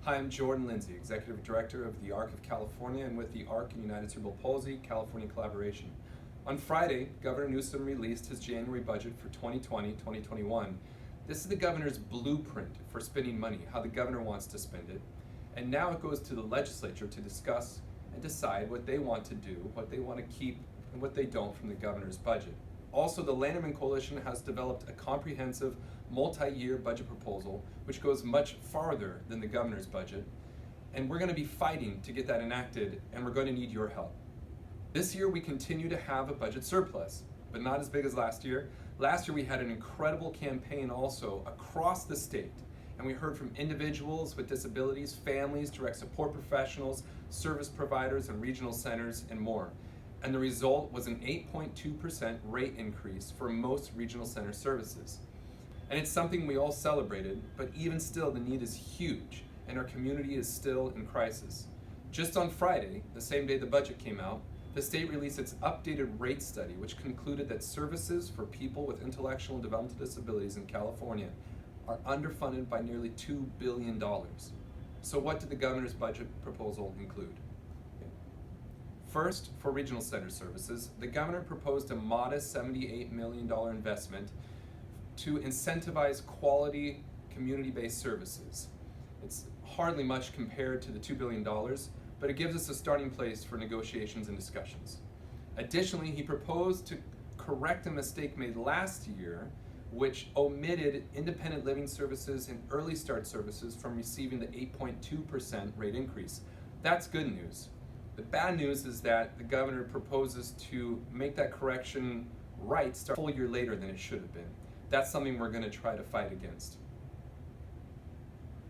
Hi, I'm Jordan Lindsay, Executive Director of the ARC of California and with the ARC and United Cerebral Palsy California Collaboration. On Friday, Governor Newsom released his January budget for 2020-2021. This is the governor's blueprint for spending money, how the governor wants to spend it. And now it goes to the legislature to discuss and decide what they want to do, what they want to keep, and what they don't from the governor's budget. Also, the Lanterman Coalition has developed a comprehensive multi-year budget proposal which goes much farther than the governor's budget, and we're going to be fighting to get that enacted, and we're going to need your help. This year we continue to have a budget surplus, but not as big as last year. Last year we had an incredible campaign also across the state, and we heard from individuals with disabilities, families, direct support professionals, service providers, and regional centers, and more. And the result was an 8.2% rate increase for most regional center services. And it's something we all celebrated, but even still the need is huge, and our community is still in crisis. Just on Friday, the same day the budget came out, the state released its updated rate study, which concluded that services for people with intellectual and developmental disabilities in California are underfunded by nearly $2 billion. So what did the governor's budget proposal include? First, for regional center services, the governor proposed a modest $78 million investment to incentivize quality community-based services. It's hardly much compared to the $2 billion, but it gives us a starting place for negotiations and discussions. Additionally, he proposed to correct a mistake made last year, which omitted independent living services and early start services from receiving the 8.2% rate increase. That's good news. The bad news is that the governor proposes to make that correction right start a full year later than it should have been. That's something we're going to try to fight against.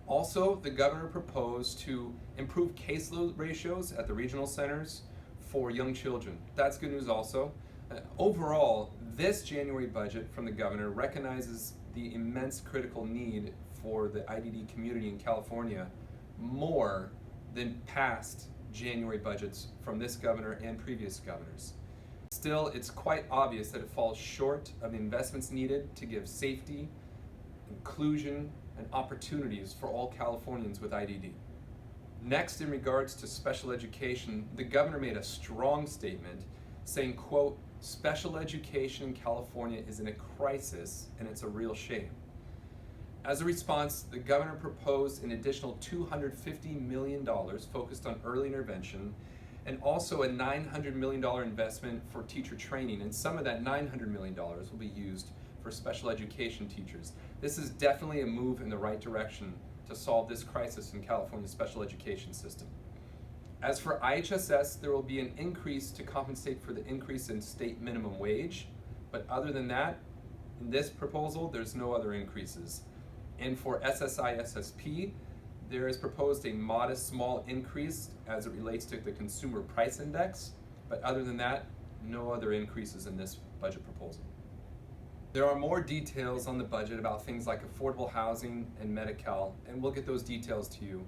Also, the governor proposed to improve caseload ratios at the regional centers for young children. That's good news also. Overall, this January budget from the governor recognizes the immense critical need for the IDD community in California more than past January budgets from this governor and previous governors. Still, it's quite obvious that it falls short of the investments needed to give safety, inclusion, and opportunities for all Californians with IDD. Next, in regards to special education, the governor made a strong statement saying, quote, "Special education in California is in a crisis and it's a real shame." As a response, the governor proposed an additional $250 million focused on early intervention and also a $900 million investment for teacher training, and some of that $900 million will be used for special education teachers. This is definitely a move in the right direction to solve this crisis in California's special education system. As for IHSS, there will be an increase to compensate for the increase in state minimum wage, but other than that, in this proposal, there's no other increases. And for SSI-SSP, there is proposed a modest small increase as it relates to the consumer price index, but other than that, no other increases in this budget proposal. There are more details on the budget about things like affordable housing and Medi-Cal, and we'll get those details to you.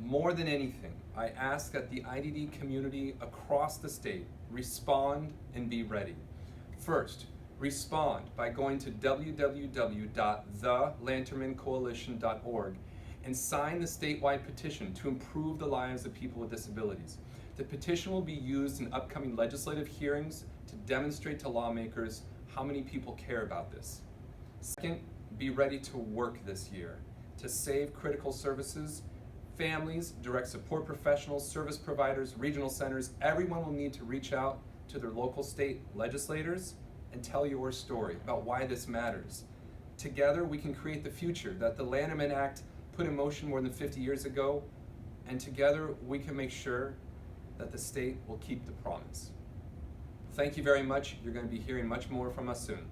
More than anything, I ask that the IDD community across the state respond and be ready. First, respond by going to www.thelantermancoalition.org and sign the statewide petition to improve the lives of people with disabilities. The petition will be used in upcoming legislative hearings to demonstrate to lawmakers how many people care about this. Second, be ready to work this year to save critical services. Families, direct support professionals, service providers, regional centers, everyone will need to reach out to their local state legislators and tell your story about why this matters. Together we can create the future that the Lanterman Act put in motion more than 50 years ago, and together we can make sure that the state will keep the promise. Thank you very much. You're going to be hearing much more from us soon.